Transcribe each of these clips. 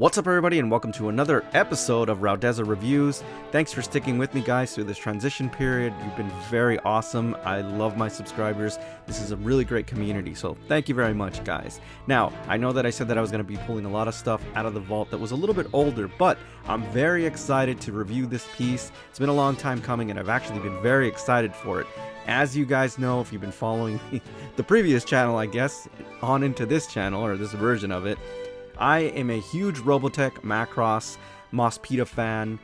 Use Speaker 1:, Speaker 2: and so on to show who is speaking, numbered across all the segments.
Speaker 1: What's up everybody and welcome to another episode of Raudeza Reviews. Thanks for sticking with me guys through this transition period. You've been very awesome. I love my subscribers. This is a really great community, so thank you very much guys. Now, I know that I said that I was going to be pulling a lot of stuff out of the vault that was a little bit older, but I'm very excited to review this piece. It's been a long time coming and I've actually been very excited for it. As you guys know, if you've been following the previous channel, I guess, on into this channel or this version of it, I am a huge Robotech, Macross, MOSPEADA fan,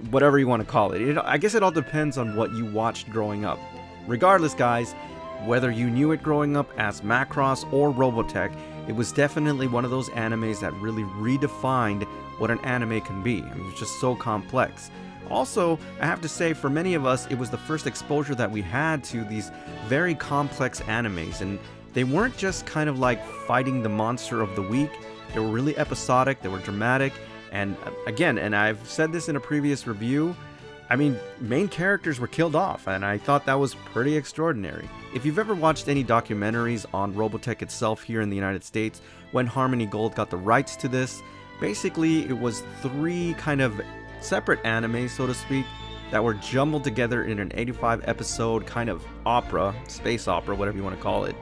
Speaker 1: whatever you want to call it. I guess it all depends on what you watched growing up. Regardless, guys, whether you knew it growing up as Macross or Robotech, it was definitely one of those animes that really redefined what an anime can be. I mean, it's just so complex. Also, I have to say, for many of us, it was the first exposure that we had to these very complex animes, and they weren't just kind of like fighting the monster of the week. They were really episodic, they were dramatic, and again, and I've said this in a previous review, I mean, main characters were killed off, and I thought that was pretty extraordinary. If you've ever watched any documentaries on Robotech itself here in the United States, when Harmony Gold got the rights to this, basically it was three kind of separate animes, so to speak, that were jumbled together in an 85 episode kind of opera, space opera, whatever you want to call it.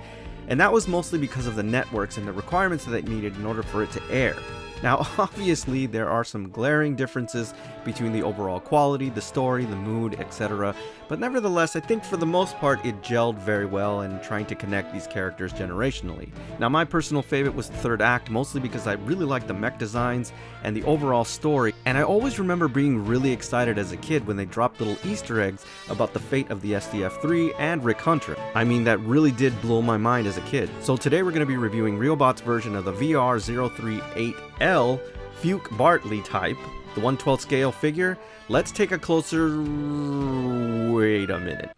Speaker 1: And that was mostly because of the networks and the requirements that it needed in order for it to air. Now, obviously, there are some glaring differences between the overall quality, the story, the mood, etc. But nevertheless, I think for the most part, it gelled very well in trying to connect these characters generationally. Now, my personal favorite was the third act, mostly because I really liked the mech designs and the overall story. And I always remember being really excited as a kid when they dropped little Easter eggs about the fate of the SDF-3 and Rick Hunter. I mean, that really did blow my mind as a kid. So today we're going to be reviewing Riobot's version of the VR038L Fuke Bartley type, the 1/12 scale figure. Let's take a closer... wait a minute.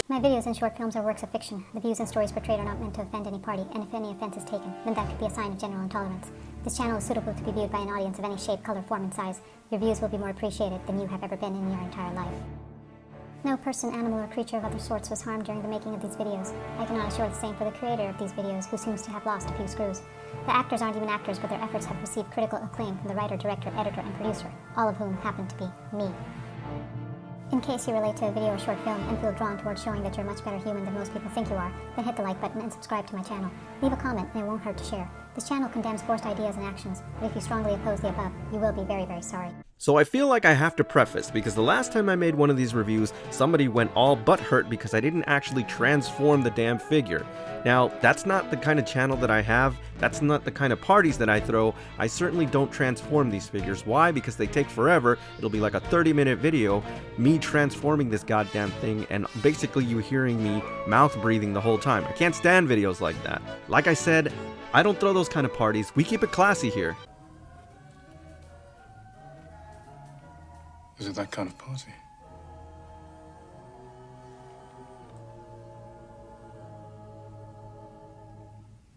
Speaker 2: My videos and short films are works of fiction. The views and stories portrayed are not meant to offend any party, and if any offense is taken, then that could be a sign of general intolerance. This channel is suitable to be viewed by an audience of any shape, color, form, and size. Your views will be more appreciated than you have ever been in your entire life. No person, animal, or creature of other sorts was harmed during the making of these videos. I cannot assure the same for the creator of these videos, who seems to have lost a few screws. The actors aren't even actors, but their efforts have received critical acclaim from the writer, director, editor, and producer, all of whom happen to be me. In case you relate to a video or short film and feel drawn towards showing that you're a much better human than most people think you are, then hit the like button and subscribe to my channel. Leave a comment and it won't hurt to share. This channel condemns forced ideas and actions, but if you strongly oppose the above, you will be very, very sorry.
Speaker 1: So I feel like I have to preface, because the last time I made one of these reviews, somebody went all butthurt because I didn't actually transform the damn figure. Now, that's not the kind of channel that I have, that's not the kind of parties that I throw. I certainly don't transform these figures. Why? Because they take forever. It'll be like a 30-minute video, me transforming this goddamn thing, and basically you hearing me mouth breathing the whole time. I can't stand videos like that. Like I said, I don't throw those kind of parties. We keep it classy here.
Speaker 3: Is it that kind of party?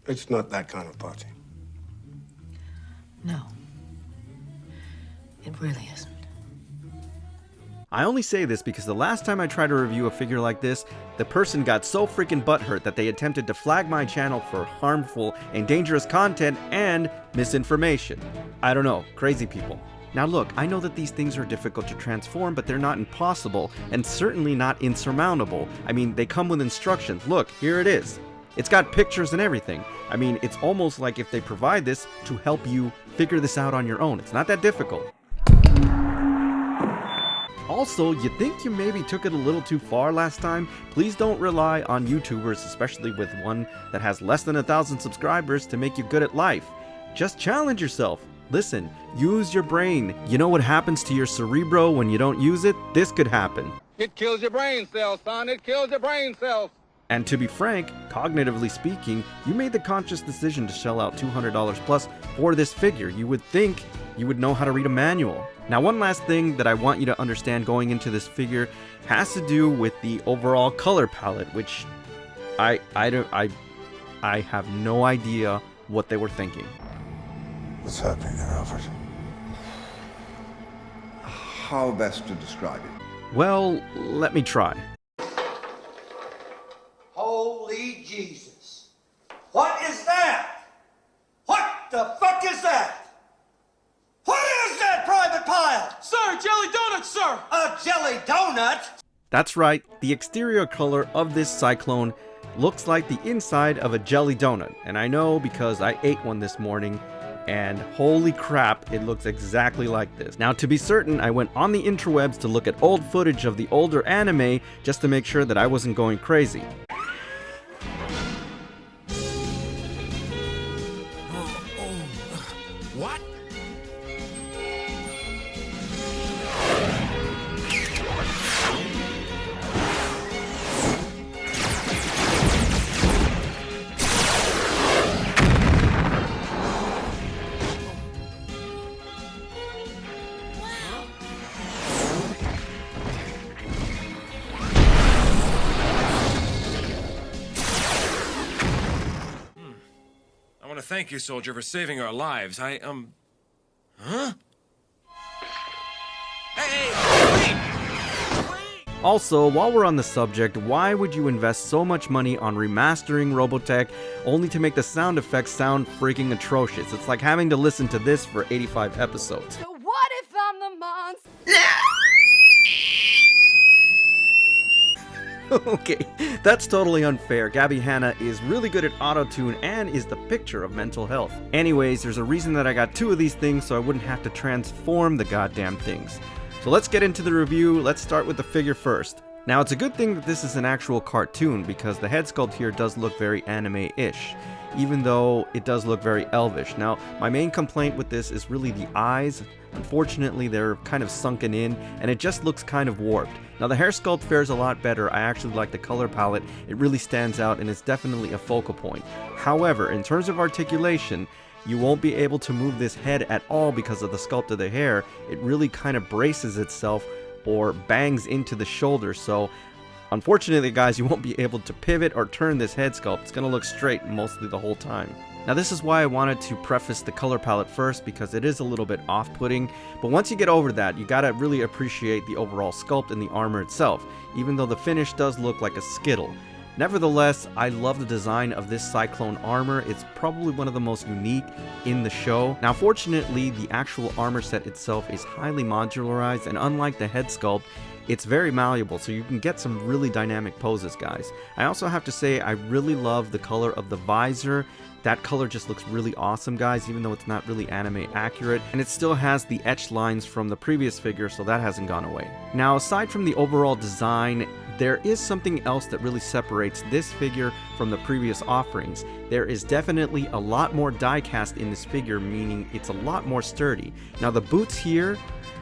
Speaker 4: It's not that kind of party.
Speaker 5: No. It really isn't.
Speaker 1: I only say this because the last time I tried to review a figure like this, the person got so freaking butthurt that they attempted to flag my channel for harmful and dangerous content and misinformation. I don't know, crazy people. Now look, I know that these things are difficult to transform, but they're not impossible, and certainly not insurmountable. I mean, they come with instructions. Look, here it is. It's got pictures and everything. I mean, it's almost like if they provide this to help you figure this out on your own. It's not that difficult. Also, you think you maybe took it a little too far last time? Please don't rely on YouTubers, especially with one that has less than 1,000 subscribers, to make you good at life. Just challenge yourself. Listen, use your brain. You know what happens to your cerebro when you don't use it? This could happen.
Speaker 6: It kills your brain cells, son. It kills your brain cells.
Speaker 1: And to be frank, cognitively speaking, you made the conscious decision to shell out $200 plus for this figure. You would think you would know how to read a manual. Now, one last thing that I want you to understand going into this figure has to do with the overall color palette, which I have no idea what they were thinking.
Speaker 4: What's happening there, Alfred?
Speaker 7: How best to describe it?
Speaker 1: Well, let me try.
Speaker 8: Holy Jesus. What is that? What the fuck is that?
Speaker 3: style!
Speaker 5: Sir, jelly donuts, sir!
Speaker 3: A jelly donut?
Speaker 1: That's right, the exterior color of this Cyclone looks like the inside of a jelly donut. And I know because I ate one this morning, and holy crap, it looks exactly like this. Now, to be certain, I went on the interwebs to look at old footage of the older anime just to make sure that I wasn't going crazy.
Speaker 5: What? I want to thank you, soldier, for saving our lives. Huh? Hey! Wait!
Speaker 1: Also, while we're on the subject, why would you invest so much money on remastering Robotech only to make the sound effects sound freaking atrocious? It's like having to listen to this for 85 episodes.
Speaker 8: So what if I'm the monster?
Speaker 1: Okay, that's totally unfair. Gabby Hanna is really good at auto-tune and is the picture of mental health. Anyways, there's a reason that I got two of these things so I wouldn't have to transform the goddamn things. So let's get into the review. Let's start with the figure first. Now, it's a good thing that this is an actual cartoon because the head sculpt here does look very anime-ish, even though it does look very elvish. Now, my main complaint with this is really the eyes. Unfortunately, they're kind of sunken in, and it just looks kind of warped. Now, the hair sculpt fares a lot better. I actually like the color palette. It really stands out, and it's definitely a focal point. However, in terms of articulation, you won't be able to move this head at all because of the sculpt of the hair. It really kind of braces itself or bangs into the shoulder, so unfortunately, guys, you won't be able to pivot or turn this head sculpt. It's going to look straight mostly the whole time. Now, this is why I wanted to preface the color palette first, because it is a little bit off-putting, but once you get over that, you gotta really appreciate the overall sculpt and the armor itself, even though the finish does look like a Skittle. Nevertheless, I love the design of this Cyclone armor. It's probably one of the most unique in the show. Now, fortunately, the actual armor set itself is highly modularized, and unlike the head sculpt, it's very malleable, so you can get some really dynamic poses, guys. I also have to say, I really love the color of the visor. That color just looks really awesome, guys, even though it's not really anime accurate, and it still has the etched lines from the previous figure, so that hasn't gone away. Now, aside from the overall design, there is something else that really separates this figure from the previous offerings. There is definitely a lot more die cast in this figure, meaning it's a lot more sturdy. Now, the boots here,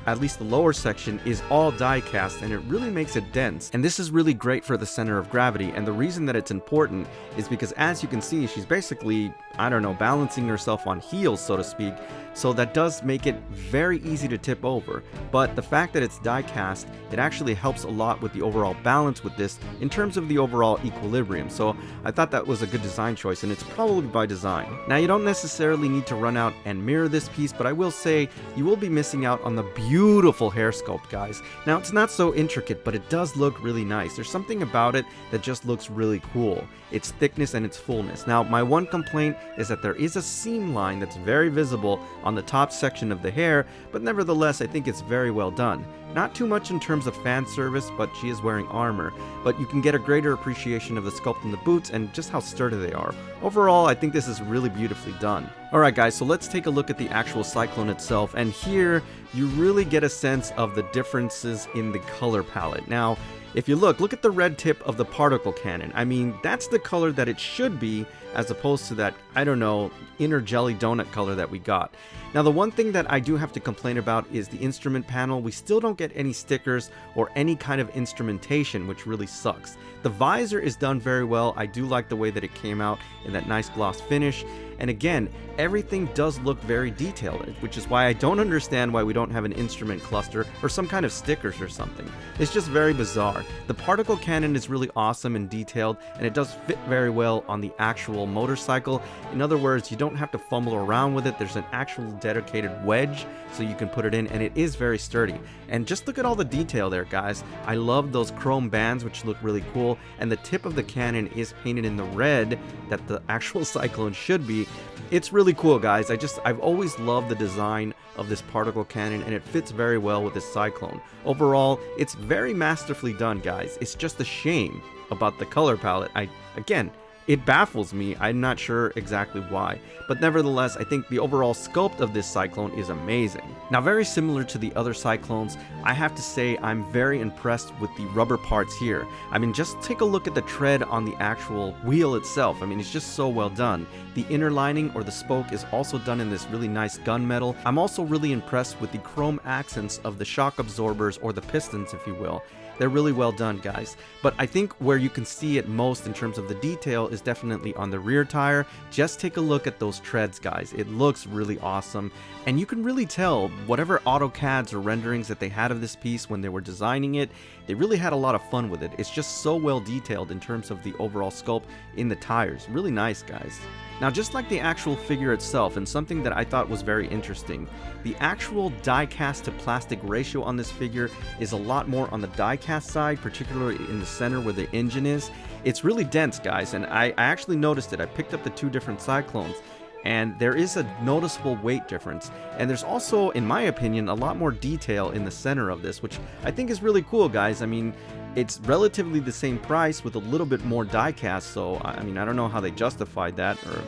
Speaker 1: at least the lower section, is all die cast, and it really makes it dense. And this is really great for the center of gravity, and the reason that it's important is because, as you can see, she's basically, I don't know, balancing herself on heels, so to speak, so that does make it very easy to tip over. But the fact that it's die cast, it actually helps a lot with the overall balance with this in terms of the overall equilibrium. So I thought that was a good design choice, and it's probably by design. Now, you don't necessarily need to run out and mirror this piece, but I will say you will be missing out on the beautiful hair sculpt, guys. Now, it's not so intricate, but it does look really nice. There's something about it that just looks really cool. Its thickness and its fullness. Now, my one complaint is that there is a seam line that's very visible on the top section of the hair, but nevertheless, I think it's very well done. Not too much in terms of fan service, but she is wearing armor, but you can get a greater appreciation of the sculpt in the boots and just how sturdy they are. Overall, I think this is really beautifully done. Alright guys, so let's take a look at the actual Cyclone itself, and here you really get a sense of the differences in the color palette. Now, if you look at the red tip of the particle cannon. I mean, that's the color that it should be, as opposed to that, I don't know, inner jelly donut color that we got. Now, the one thing that I do have to complain about is the instrument panel. We still don't get any stickers or any kind of instrumentation, which really sucks. The visor is done very well. I do like the way that it came out in that nice gloss finish. And again, everything does look very detailed, which is why I don't understand why we don't have an instrument cluster or some kind of stickers or something. It's just very bizarre. The particle cannon is really awesome and detailed, and it does fit very well on the actual motorcycle. In other words, you don't have to fumble around with it. There's an actual dedicated wedge, so you can put it in, and it is very sturdy. And just look at all the detail there, guys. I love those chrome bands, which look really cool, and the tip of the cannon is painted in the red that the actual Cyclone should be. It's really cool, guys. I've always loved the design of this particle cannon, and it fits very well with this Cyclone. Overall, it's very masterfully done, guys. It's just a shame about the color palette. Again, it baffles me. I'm not sure exactly why, but nevertheless, I think the overall sculpt of this Cyclone is amazing. Now, very similar to the other Cyclones, I have to say I'm very impressed with the rubber parts here. I mean, just take a look at the tread on the actual wheel itself. I mean, it's just so well done. The inner lining or the spoke is also done in this really nice gunmetal. I'm also really impressed with the chrome accents of the shock absorbers, or the pistons, if you will. They're really well done, guys. But I think where you can see it most in terms of the detail is definitely on the rear tire. Just take a look at those treads, guys. It looks really awesome. And you can really tell whatever AutoCADs or renderings that they had of this piece when they were designing it, they really had a lot of fun with it. It's just so well detailed in terms of the overall sculpt in the tires. Really nice, guys. Now, just like the actual figure itself, and something that I thought was very interesting, the actual die-cast to plastic ratio on this figure is a lot more on the die-cast side, particularly in the center where the engine is. It's really dense, guys, and I actually noticed it. I picked up the two different Cyclones, and there is a noticeable weight difference. And there's also, in my opinion, a lot more detail in the center of this, which I think is really cool, guys. I mean, it's relatively the same price with a little bit more die cast, so I mean, I don't know how they justified that or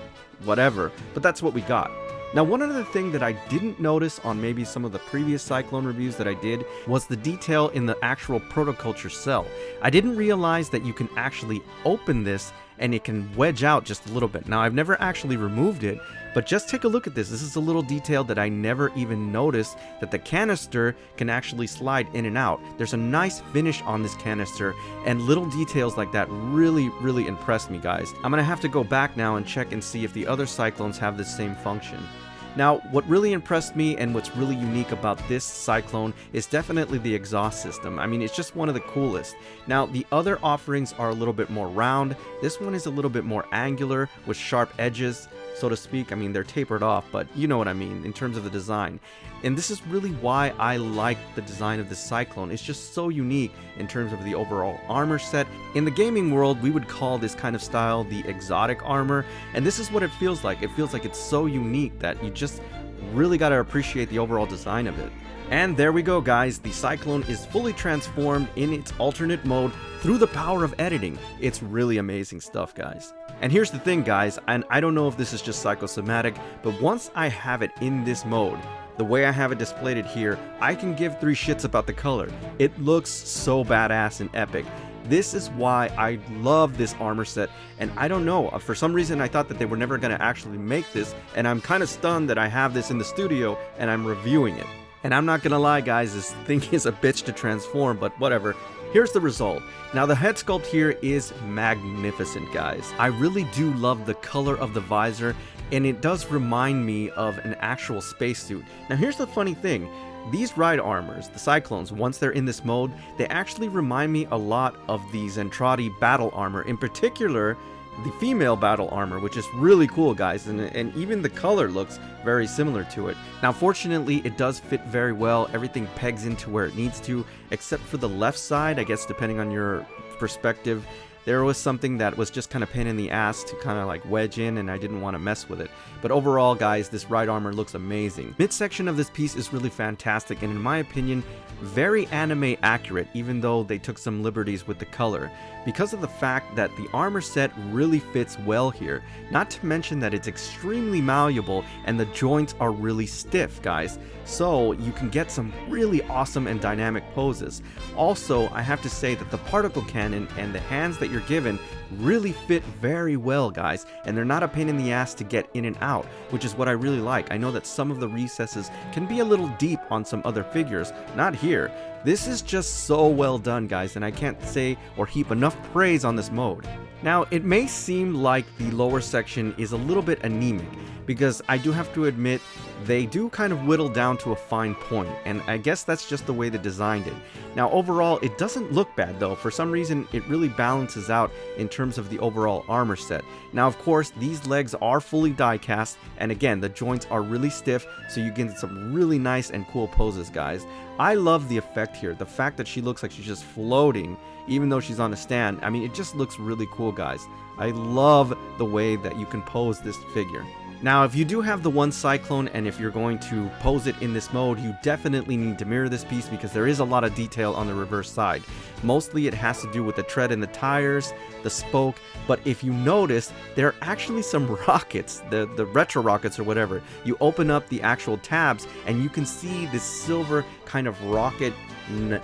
Speaker 1: whatever, but that's what we got. Now, one other thing that I didn't notice on maybe some of the previous Cyclone reviews that I did was the detail in the actual protoculture cell. I didn't realize that you can actually open this and it can wedge out just a little bit. Now, I've never actually removed it, but just take a look at this. This is a little detail that I never even noticed, that the canister can actually slide in and out. There's a nice finish on this canister, and little details like that really, really impressed me, guys. I'm gonna have to go back now and check and see if the other Cyclones have the same function. Now, what really impressed me and what's really unique about this Cyclone is definitely the exhaust system. I mean, it's just one of the coolest. Now, the other offerings are a little bit more round. This one is a little bit more angular with sharp edges, so to speak. I mean, they're tapered off, but you know what I mean in terms of the design. And this is really why I like the design of this Cyclone. It's just so unique in terms of the overall armor set. In the gaming world, we would call this kind of style the exotic armor, and this is what it feels like. It feels like it's so unique that you just really got to appreciate the overall design of it. And there we go, guys. The Cyclone is fully transformed in its alternate mode through the power of editing. It's really amazing stuff, guys. And here's the thing, guys, and I don't know if this is just psychosomatic, but once I have it in this mode, the way I have it displayed it here, I can give three shits about the color. It looks so badass and epic. This is why I love this armor set, and I don't know, for some reason I thought that they were never going to actually make this, and I'm kind of stunned that I have this in the studio and I'm reviewing it. And I'm not gonna lie, guys, this thing is a bitch to transform, but whatever. Here's the result. Now, the head sculpt here is magnificent, guys. I really do love the color of the visor, and it does remind me of an actual spacesuit. Now, here's the funny thing. These ride armors, the Cyclones, once they're in this mode, they actually remind me a lot of the Zentradi battle armor, in particular, the female battle armor, which is really cool, guys, and even the color looks very similar to it. Now, fortunately, it does fit very well. Everything pegs into where it needs to, except for the left side. I guess depending on your perspective, there was something that was just kind of pain in the ass to kind of like wedge in, and I didn't want to mess with it. But overall, guys, this ride armor looks amazing. Midsection of this piece is really fantastic, and in my opinion, very anime accurate, even though they took some liberties with the color, because of the fact that the armor set really fits well here. Not to mention that it's extremely malleable and the joints are really stiff, guys, so you can get some really awesome and dynamic poses. Also, I have to say that the particle cannon and the hands that you're given really fit very well, guys, and they're not a pain in the ass to get in and out, which is what I really like. I know that some of the recesses can be a little deep on some other figures, not here. This is just so well done, guys, and I can't say or heap enough praise on this mode. Now, it may seem like the lower section is a little bit anemic, because I do have to admit, they do kind of whittle down to a fine point, and I guess that's just the way they designed it. Now, overall, it doesn't look bad, though. For some reason, it really balances out in terms of the overall armor set. Now, of course, these legs are fully die-cast, and again, the joints are really stiff, so you get some really nice and cool poses, guys. I love the effect here, the fact that she looks like she's just floating, even though she's on a stand. I mean, it just looks really cool, guys. I love the way that you can pose this figure. Now, if you do have the one Cyclone, and if you're going to pose it in this mode, you definitely need to mirror this piece because there is a lot of detail on the reverse side. Mostly it has to do with the tread in the tires, the spoke, but if you notice, there are actually some rockets, the retro rockets or whatever. You open up the actual tabs and you can see this silver kind of rocket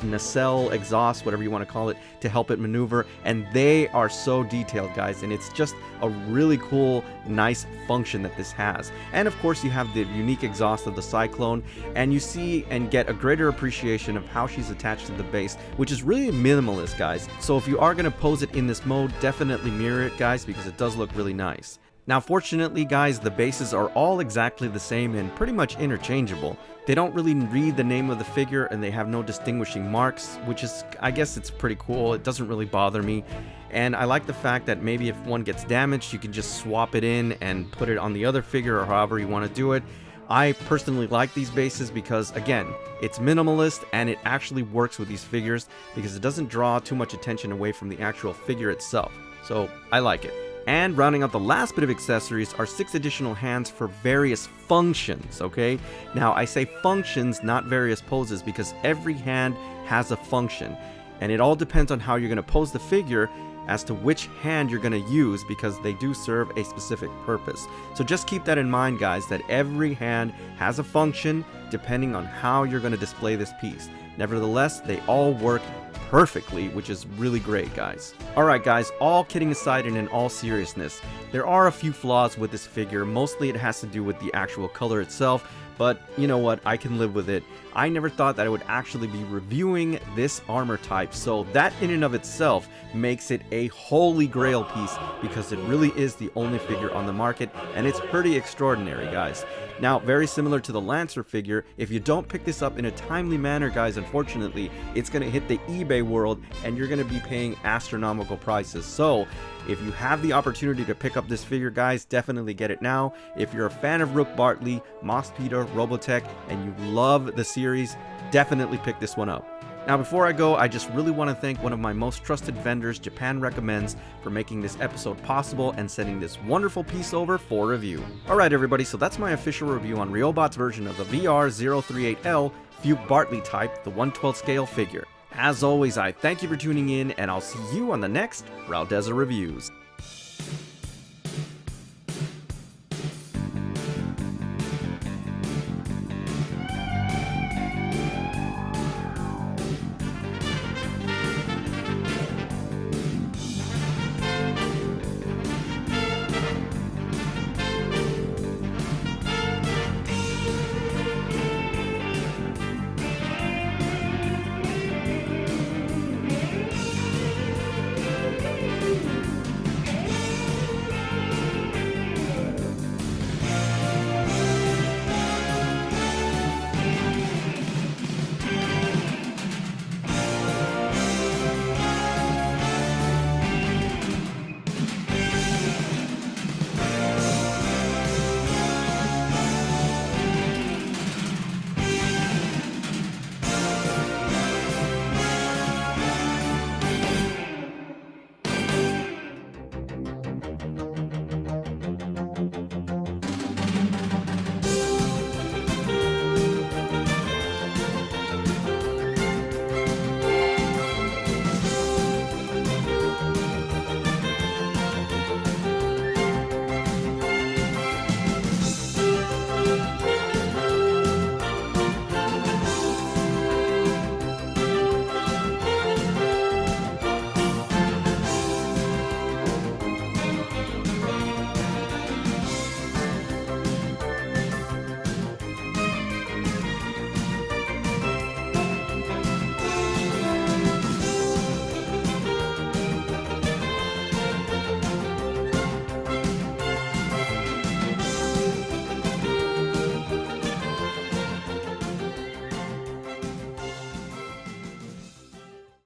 Speaker 1: nacelle exhaust, whatever you want to call it, to help it maneuver, and they are so detailed, guys, and it's just a really cool, nice function that this has. And of course you have the unique exhaust of the Cyclone, and you see and get a greater appreciation of how she's attached to the base, which is really minimalist, guys. So if you are going to pose it in this mode, definitely mirror it, guys, because it does look really nice. Now fortunately, guys, the bases are all exactly the same and pretty much interchangeable. They don't really read the name of the figure and they have no distinguishing marks, which is, I guess it's pretty cool. It doesn't really bother me. And I like the fact that maybe if one gets damaged, you can just swap it in and put it on the other figure or however you want to do it. I personally like these bases because, again, it's minimalist and it actually works with these figures because it doesn't draw too much attention away from the actual figure itself. So I like it. And rounding out the last bit of accessories are 6 additional hands for various functions, okay? Now, I say functions, not various poses, because every hand has a function. And it all depends on how you're going to pose the figure as to which hand you're going to use, because they do serve a specific purpose. So just keep that in mind, guys, that every hand has a function depending on how you're going to display this piece. Nevertheless, they all work perfectly, which is really great, guys. Alright guys, all kidding aside and in all seriousness, there are a few flaws with this figure. Mostly it has to do with the actual color itself, but you know what, I can live with it. I never thought that I would actually be reviewing this armor type, so that in and of itself makes it a holy grail piece because it really is the only figure on the market, and it's pretty extraordinary, guys. Now, very similar to the Lancer figure, if you don't pick this up in a timely manner, guys, unfortunately, it's going to hit the eBay world and you're going to be paying astronomical prices. So, if you have the opportunity to pick up this figure, guys, definitely get it now. If you're a fan of Rook Bartley, MOSPEADA, Robotech, and you love the series, definitely pick this one up. Now before I go, I just really want to thank one of my most trusted vendors, Japan Recommends, for making this episode possible and sending this wonderful piece over for review. Alright everybody, so that's my official review on Riobot's version of the VR038L Fuke Bartley type, the 1/12 scale figure. As always, I thank you for tuning in, and I'll see you on the next Raudeza Reviews.